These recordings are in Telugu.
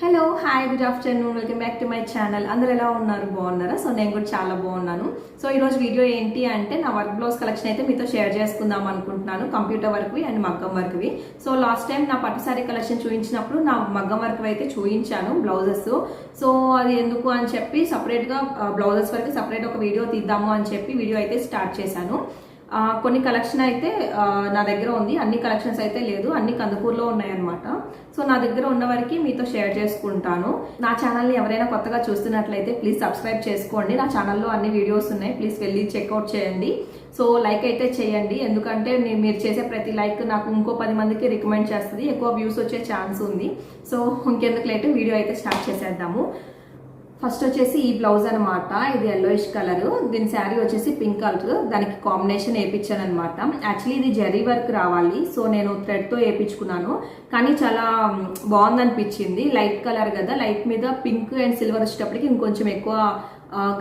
Hello hi good afternoon welcome back to my channel. అందరూ ఎలా ఉన్నారు? బాగున్నారా? సో నేను కూడా చాలా బాగున్నాను. సో ఈరోజు వీడియో ఏంటి అంటే నా వర్క్ బ్లౌజ్ కలెక్షన్ అయితే మీతో షేర్ చేసుకుందాం అనుకుంటున్నాను. కంప్యూటర్ వర్క్వి అండ్ మగ్గం వర్క్వి. సో లాస్ట్ టైం నా పట్టు సారీ కలెక్షన్ చూపించినప్పుడు నా మగ్గం వర్క్ అయితే చూపించాను బ్లౌజెస్. సో అది ఎందుకు అని చెప్పి సపరేట్గా బ్లౌజెస్ వరకు సపరేట్ ఒక వీడియో తీద్దాము అని చెప్పి వీడియో అయితే స్టార్ట్ చేశాను. కొన్ని కలెక్షన్ అయితే నా దగ్గర ఉంది, అన్ని కలెక్షన్స్ అయితే లేదు, అన్ని కందుకూరులో ఉన్నాయన్నమాట. సో నా దగ్గర ఉన్న వరకు మీతో షేర్ చేసుకుంటాను. నా ఛానల్ని ఎవరైనా కొత్తగా చూస్తున్నట్లయితే ప్లీజ్ సబ్స్క్రైబ్ చేసుకోండి. నా ఛానల్లో అన్ని వీడియోస్ ఉన్నాయి, ప్లీజ్ వెళ్ళి చెక్అవుట్ చేయండి. సో లైక్ అయితే చేయండి, ఎందుకంటే మీరు చేసే ప్రతి లైక్ నాకు ఇంకో 10 మందికి రికమెండ్ చేస్తుంది, ఎక్కువ వ్యూస్ వచ్చే ఛాన్స్ ఉంది. సో ఇంకెందుకు లేట్ వీడియో అయితే స్టార్ట్ చేసేద్దాము. ఫస్ట్ వచ్చేసి ఈ బ్లౌజ్ అనమాట. ఇది ఎల్లోయిష్ కలర్, దీని శారీ వచ్చేసి పింక్ కలర్, దానికి కాంబినేషన్ వేయించాను అనమాట. యాక్చువల్లీ ఇది జరీ వర్క్ రావాలి, సో నేను థ్రెడ్తో వేయించుకున్నాను, కానీ చాలా బాగుంది అనిపించింది. లైట్ కలర్ కదా, లైట్ మీద పింక్ అండ్ సిల్వర్ వచ్చేటప్పటికి ఇంకొంచెం ఎక్కువ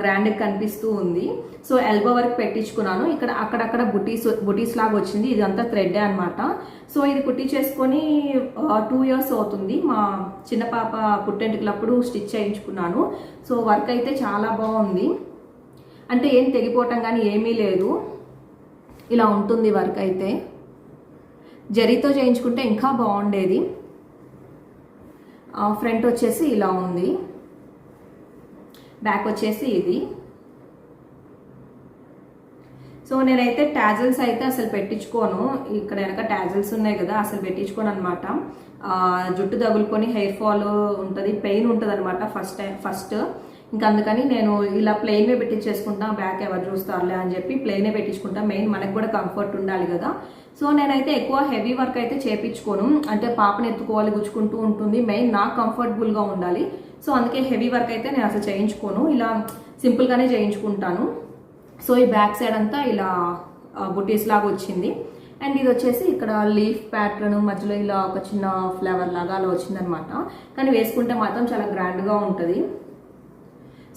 గ్రాండ్ కనిపిస్తూ ఉంది. సో ఎల్బో వర్క్ పెట్టించుకున్నాను. ఇక్కడ అక్కడక్కడ బుటీస్ లాగా వచ్చింది, ఇదంతా థ్రెడ్డే అనమాట. సో ఇది కుట్టి చేసుకొని 2 years అవుతుంది. మా చిన్న పాప పుట్టెంటుకలప్పుడు స్టిచ్ చేయించుకున్నాను. సో వర్క్ అయితే చాలా బాగుంది, అంటే ఏం తెగిపోవటం కానీ ఏమీ లేదు. ఇలా ఉంటుంది వర్క్ అయితే. జరీతో చేయించుకుంటే ఇంకా బాగుండేది. ఫ్రంట్ వచ్చేసి ఇలా ఉంది, బ్యాక్ వచ్చేసి ఇది. సో నేనైతే టాజిల్స్ అయితే అసలు పెట్టించుకోను. ఇక్కడ వెనక టాజిల్స్ ఉన్నాయి కదా, అసలు పెట్టించుకోను అనమాట. జుట్టు తగులుకొని హెయిర్ ఫాల్ ఉంటుంది, పెయిన్ ఉంటుంది అనమాట ఫస్ట్. ఇంకా అందుకని నేను ఇలా ప్లెయిన్వే పెట్టించేసుకుంటా. బ్యాక్ ఎవరు చూస్తారులే అని చెప్పి ప్లెయినే పెట్టించుకుంటా. మెయిన్ మనకు కూడా కంఫర్ట్ ఉండాలి కదా. సో నేనైతే ఎక్కువ హెవీ వర్క్ అయితే చేయించుకోను, అంటే పాపను ఎత్తుకోవాలి, గుచ్చుకుంటూ ఉంటుంది. మెయిన్ నాకు కంఫర్టబుల్గా ఉండాలి. సో అందుకే హెవీ వర్క్ అయితే నేను అసలు చేయించుకోను, ఇలా సింపుల్గానే చేయించుకుంటాను. సో ఈ బ్యాక్ సైడ్ అంతా ఇలా బుటీస్ లాగా వచ్చింది. అండ్ ఇది వచ్చేసి ఇక్కడ లీఫ్ ప్యాటర్న్ మధ్యలో ఇలా ఒక చిన్న ఫ్లవర్ లాగా అలా వచ్చిందనమాట. కానీ వేసుకుంటే మాత్రం చాలా గ్రాండ్గా ఉంటుంది.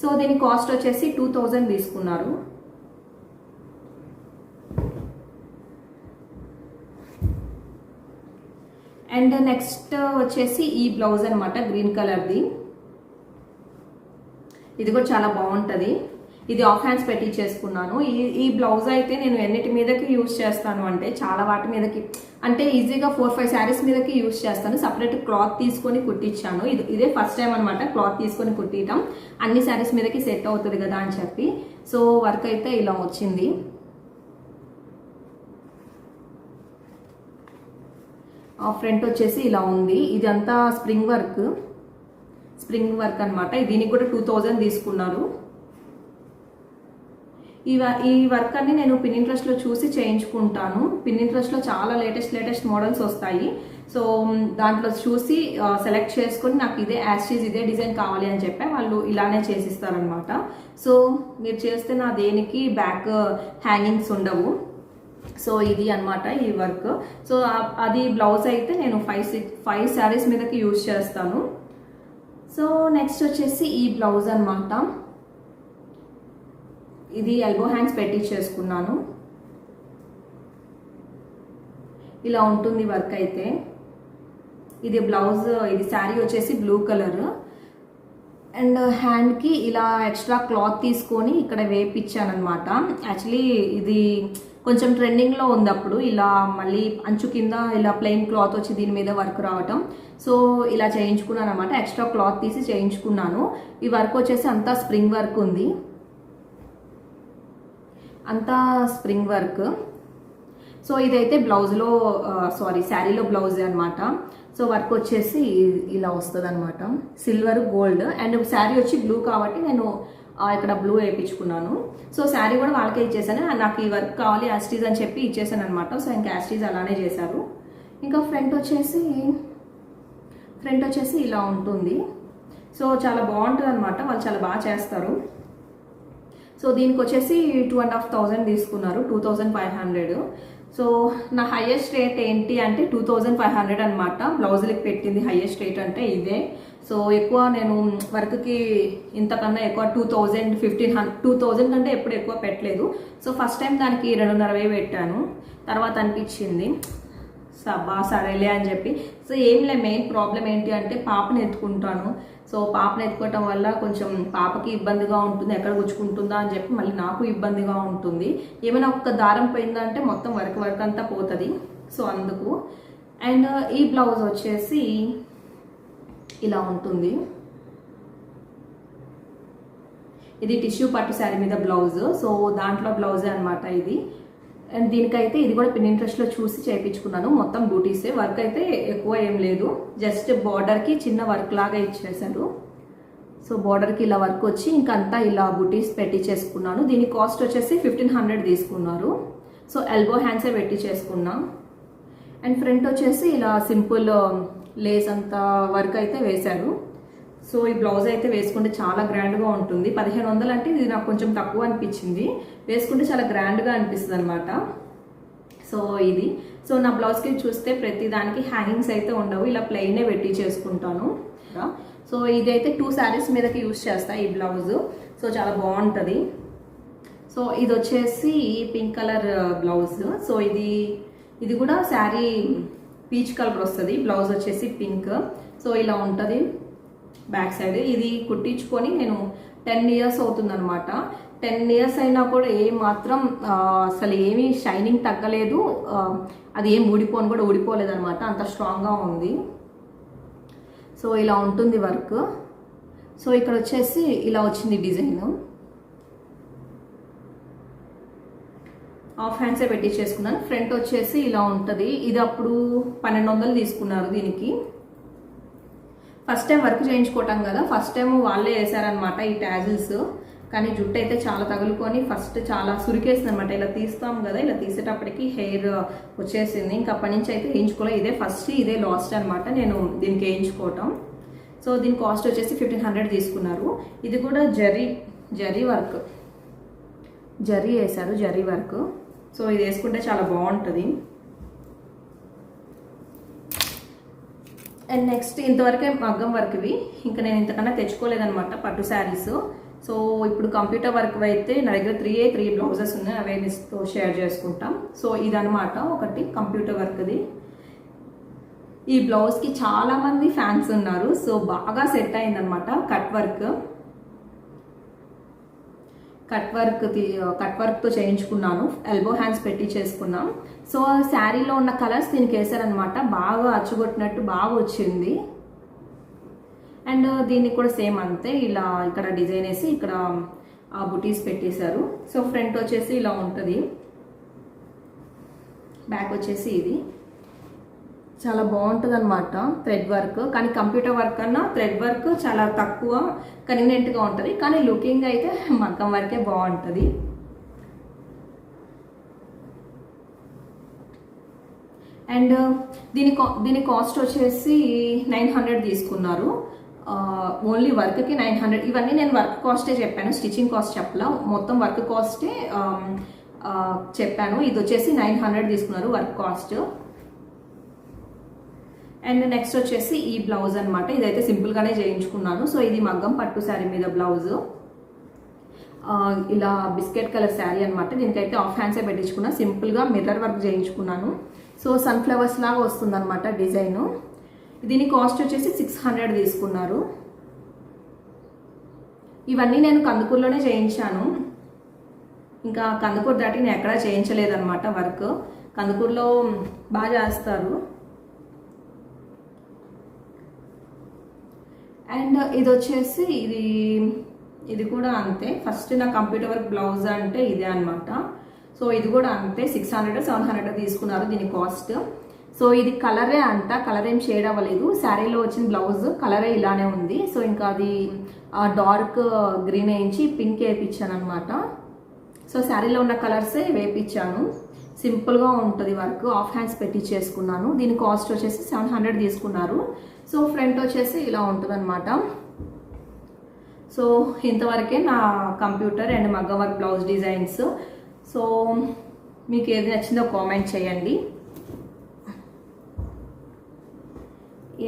సో దీని కాస్ట్ వచ్చేసి 2000 తీసుకున్నారు. అండ్ నెక్స్ట్ వచ్చేసి ఈ బ్లౌజ్ అనమాట, గ్రీన్ కలర్ది. ఇది కూడా చాలా బాగుంటుంది. ఇది ఆఫ్ హ్యాండ్స్ పెట్టి చేసుకున్నాను. ఈ బ్లౌజ్ అయితే నేను ఎన్నిటి మీదకి యూజ్ చేస్తాను అంటే చాలా వాటి మీదకి, అంటే ఈజీగా 4-5 శారీస్ మీదకి యూజ్ చేస్తాను. సపరేట్ క్లాత్ తీసుకొని కుట్టించాను. ఇదే ఫస్ట్ టైం అనమాట క్లాత్ తీసుకొని కుట్టియటం. అన్ని శారీస్ మీదకి సెట్ అవుతుంది కదా అని చెప్పి. సో వర్క్ అయితే ఇలా వచ్చింది. ఫ్రంట్ వచ్చేసి ఇలా ఉంది. ఇదంతా స్ప్రింగ్ వర్క్ అనమాట. దీనికి కూడా 2000 తీసుకున్నారు. ఈ వర్క్ అన్ని నేను పిన్నింట్రెస్ట్లో చూసి చేయించుకుంటాను. పిన్నింట్రెస్ట్లో చాలా లేటెస్ట్ మోడల్స్ వస్తాయి. సో దాంట్లో చూసి సెలెక్ట్ చేసుకొని నాకు ఇదే యాస్టీజ్ ఇదే డిజైన్ కావాలి అని చెప్పి వాళ్ళు ఇలానే చేసిస్తారనమాట. సో మీరు చేస్తే నా దేనికి బ్యాక్ హ్యాంగింగ్స్ ఉండవు. సో ఇది అనమాట ఈ వర్క్. సో అది బ్లౌజ్ అయితే నేను 5 శారీస్ మీదకి యూజ్ చేస్తాను. సో నెక్స్ట్ వచ్చేసి ఈ బ్లౌజ్ అనమాట. ఇది ఎల్బో హ్యాండ్స్ పెట్టి చేసుకున్నాను. ఇలా ఉంటుంది వర్క్ అయితే. ఇది బ్లౌజ్, ఇది శారీ వచ్చేసి బ్లూ కలర్. అండ్ హ్యాండ్కి ఇలా ఎక్స్ట్రా క్లాత్ తీసుకొని ఇక్కడ వేపించాను అనమాట. యాక్చువల్లీ ఇది కొంచెం ట్రెండింగ్లో ఉంది అప్పుడు. ఇలా మళ్ళీ అంచు కింద ఇలా ప్లెయిన్ క్లాత్ వచ్చి దీని మీద వర్క్ రావటం. సో ఇలా చేయించుకున్నాను అనమాట. ఎక్స్ట్రా క్లాత్ తీసి చేయించుకున్నాను. ఈ వర్క్ వచ్చేసి అంతా స్ప్రింగ్ వర్క్ ఉంది, అంతా స్ప్రింగ్ వర్క్. సో ఇదైతే బ్లౌజ్లో శారీలో బ్లౌజ్ అనమాట. సో వర్క్ వచ్చేసి ఇలా వస్తుంది అనమాట, సిల్వర్ గోల్డ్. అండ్ శారీ వచ్చి బ్లూ కాబట్టి నేను ఇక్కడ బ్లూ వేయించుకున్నాను. సో శారీ కూడా వాళ్ళకే ఇచ్చేసాను. నాకు ఈ వర్క్ కావాలి యాస్టీజ్ అని చెప్పి ఇచ్చేసాను అనమాట. సో ఇంకా యాస్టీజ్ అలానే చేశారు. ఇంకా ఫ్రంట్ వచ్చేసి ఇలా ఉంటుంది. సో చాలా బాగుంటుంది అనమాట, వాళ్ళు చాలా బాగా చేస్తారు. సో దీనికి వచ్చేసి 2500 తీసుకున్నారు, 2500. సో నా హైయెస్ట్ రేట్ ఏంటి అంటే 2500 అనమాట. బ్లౌజులకి పెట్టింది హైయెస్ట్ రేట్ అంటే ఇదే. సో ఎక్కువ నేను వర్క్కి ఇంతకన్నా ఎక్కువ 2000, 1500, 2000 కంటే ఎప్పుడు ఎక్కువ పెట్టలేదు. సో ఫస్ట్ టైం దానికి 250 పెట్టాను. తర్వాత అనిపించింది సరేలే అని చెప్పి. సో ఏం లే, మెయిన్ ప్రాబ్లం ఏంటి అంటే పాపని ఎత్తుకుంటాను. సో పాపని ఎత్తుకోవటం వల్ల కొంచెం పాపకి ఇబ్బందిగా ఉంటుంది, ఎక్కడ గుచ్చుకుంటుందా అని చెప్పి మళ్ళీ నాకు ఇబ్బందిగా ఉంటుంది. ఏమైనా ఒక్క దారం పోయిందంటే మొత్తం వర్క్ అంతా పోతుంది. సో అందుకు. అండ్ ఈ బ్లౌజ్ వచ్చేసి ఇలా ఉంటుంది. ఇది టిష్యూ పట్టు శారీ మీద బ్లౌజ్. సో దాంట్లో బ్లౌజే అనమాట ఇది. అండ్ దీనికైతే ఇది కూడా Pinterestలో చూసి చేయించుకున్నాను. మొత్తం బూటీసే, వర్క్ అయితే ఎక్కువ ఏం లేదు, జస్ట్ బార్డర్కి చిన్న వర్క్ లాగా ఇచ్చేసారు. సో బార్డర్కి ఇలా వర్క్ వచ్చి ఇంకంతా ఇలా బూటీస్ పెట్టి చేసుకున్నాను. దీని కాస్ట్ వచ్చేసి 1500 తీసుకున్నారు. సో ఎల్బో హ్యాండ్సే పెట్టి చేసుకున్నా. అండ్ ఫ్రంట్ వచ్చేసి ఇలా సింపుల్ లేస్ అంత వర్క్ అయితే వేశారు. సో ఈ బ్లౌజ్ అయితే వేసుకుంటే చాలా గ్రాండ్గా ఉంటుంది. 1500 అంటే ఇది నాకు కొంచెం తక్కువ అనిపించింది, వేసుకుంటే చాలా గ్రాండ్గా అనిపిస్తుంది అనమాట. సో ఇది. సో నా బ్లౌజ్కి చూస్తే ప్రతి దానికి హ్యాంగింగ్స్ అయితే ఉండవు, ఇలా ప్లెయినే పెట్టి చేసుకుంటాను. సో ఇదైతే 2 శారీస్ మీదకి యూజ్ చేస్తా ఈ బ్లౌజ్. సో చాలా బాగుంటుంది. సో ఇది వచ్చేసి పింక్ కలర్ బ్లౌజ్. సో ఇది కూడా శారీ పీచ్ కలర్ వస్తుంది, బ్లౌజ్ వచ్చేసి పింక్. సో ఇలా ఉంటుంది బ్యాక్ సైడ్. ఇది కుట్టించుకొని నేను 10 ఇయర్స్ అవుతుంది అనమాట. 10 ఇయర్స్ అయినా కూడా మాత్రం అసలు ఏమీ షైనింగ్ తగ్గలేదు, అది ఏం కూడా ఊడిపోలేదు అనమాట, అంత స్ట్రాంగ్గా ఉంది. సో ఇలా ఉంటుంది వర్క్. సో ఇక్కడ వచ్చేసి ఇలా వచ్చింది డిజైన్. హాఫ్ హ్యాండ్సే పెట్టి చేసుకున్నాను. ఫ్రంట్ వచ్చేసి ఇలా ఉంటుంది. ఇది అప్పుడు 1200 తీసుకున్నారు దీనికి. ఫస్ట్ టైం వర్క్ చేయించుకోవటం కదా, ఫస్ట్ టైం వాళ్ళే వేసారనమాట ఈ ట్యాజిల్స్. కానీ జుట్టు అయితే చాలా తగులుకొని ఫస్ట్ చాలా సురికేసింది అనమాట. ఇలా తీస్తాం కదా, ఇలా తీసేటప్పటికి హెయిర్ వచ్చేసింది. ఇంకా అప్పటి నుంచి అయితే వేయించుకోలేదు. ఇదే ఫస్ట్, ఇదే లాస్ట్ అనమాట నేను దీనికి వేయించుకోవటం. సో దీని కాస్ట్ వచ్చేసి 1500 తీసుకున్నారు. ఇది కూడా జరీ వర్క్, జరీ వేశారు, జరీ వర్క్. సో ఇది వేసుకుంటే చాలా బాగుంటుంది. అండ్ నెక్స్ట్ ఇంతవరకే మగ్గం వర్క్ ఇవి, ఇంకా నేను ఇంతకన్నా తెచ్చుకోలేదనమాట పట్టు శారీస్. సో ఇప్పుడు కంప్యూటర్ వర్క్ అయితే నా దగ్గర 3 బ్లౌజెస్ ఉన్నాయి, అవే మీతో షేర్ చేసుకుంటాం. సో ఇదనమాట ఒకటి కంప్యూటర్ వర్క్ది. ఈ బ్లౌజ్కి చాలామంది ఫ్యాన్స్ ఉన్నారు. సో బాగా సెట్ అయిందనమాట. కట్ వర్క్తో చేయించుకున్నాను, ఎల్బో హ్యాండ్స్ పెట్టి చేసుకున్నాం. సో శారీలో ఉన్న కలర్స్ దీనికి వేసారనమాట, బాగా అచ్చుకొట్టినట్టు బాగా వచ్చింది. అండ్ దీనికి కూడా సేమ్ అంతే, ఇలా ఇక్కడ డిజైన్ వేసి ఇక్కడ బుటీస్ పెట్టేశారు. సో ఫ్రంట్ వచ్చేసి ఇలా ఉంటుంది, బ్యాక్ వచ్చేసి ఇది. చాలా బాగుంటుంది అనమాట థ్రెడ్ వర్క్. కానీ కంప్యూటర్ వర్క్ కన్నా థ్రెడ్ వర్క్ చాలా తక్కువ కన్వీనియంట్గా ఉంటుంది, కానీ లుకింగ్ అయితే మగ్గం వర్కే బాగుంటుంది. అండ్ దీని కాస్ట్ వచ్చేసి 900 తీసుకున్నారు. ఓన్లీ వర్క్కి 900. ఇవన్నీ నేను వర్క్ కాస్టే చెప్పాను, స్టిచ్చింగ్ కాస్ట్ చెప్పలా, మొత్తం వర్క్ కాస్టే చెప్పాను. ఇది వచ్చేసి 900 తీసుకున్నారు వర్క్ కాస్ట్. అండ్ నెక్స్ట్ వచ్చేసి ఈ బ్లౌజ్ అనమాట. ఇదైతే సింపుల్గానే చేయించుకున్నాను. సో ఇది మగ్గం పట్టు శారీ మీద బ్లౌజ్, ఇలా బిస్కెట్ కలర్ శారీ అనమాట. దీనికైతే హాఫ్ హ్యాండ్సే పెట్టించుకున్నా, సింపుల్గా మిర్రర్ వర్క్ చేయించుకున్నాను. సో సన్ఫ్లవర్స్ లాగా వస్తుంది అనమాట డిజైన్. దీని కాస్ట్ వచ్చేసి 600 తీసుకున్నారు. ఇవన్నీ నేను కందుకూరులోనే చేయించాను, ఇంకా కందుకూరు దాటి నేను ఎక్కడా చేయించలేదన్నమాట వర్క్. కందుకూరులో బాగా చేస్తారు. అండ్ ఇది వచ్చేసి ఇది కూడా అంతే. ఫస్ట్ నా కంప్యూటర్ వర్క్ బ్లౌజ్ అంటే ఇదే అనమాట. సో ఇది కూడా అంతే, 600-700 తీసుకున్నారు దీని కాస్ట్. సో ఇది కలరే అంట, కలర్ ఏం షేడ్ అవ్వలేదు. శారీలో వచ్చిన బ్లౌజ్ కలరే ఇలానే ఉంది. సో ఇంకా అది డార్క్ గ్రీన్ వేయించి పింక్ వేయించాను అనమాట. సో శారీలో ఉన్న కలర్సే వేయించాను. సింపుల్గా ఉంటుంది వర్క్, హాఫ్ హ్యాండ్స్ పెట్టి చేసుకున్నాను. దీని కాస్ట్ వచ్చేసి 700 తీసుకున్నారు. సో ఫ్రంట్ వచ్చేసి ఇలా ఉంటుంది అనమాట. సో ఇంతవరకే నా కంప్యూటర్ అండ్ మగ్గం వర్క్ బ్లౌజ్ డిజైన్స్. సో మీకు ఏది నచ్చిందో కామెంట్ చేయండి.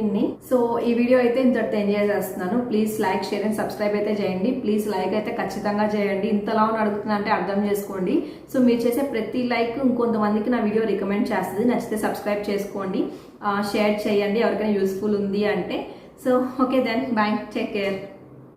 ఇన్ని. సో ఈ వీడియో అయితే ఇంతటితో ఎంజాయ్ చేస్తున్నాను. Please like, share and subscribe అయితే చేయండి. ప్లీజ్ లైక్ అయితే ఖచ్చితంగా చేయండి. ఇంతలా అడుగుతున్నా అంటే అర్థం చేసుకోండి. సో మీరు చేసే ప్రతి లైక్ ఇంకొంతమందికి నా వీడియో రికమెండ్ చేస్తుంది. నచ్చితే సబ్స్క్రైబ్ చేసుకోండి, షేర్ చేయండి ఎవరికైనా యూస్ఫుల్ ఉంది అంటే. So okay then, bye, take care.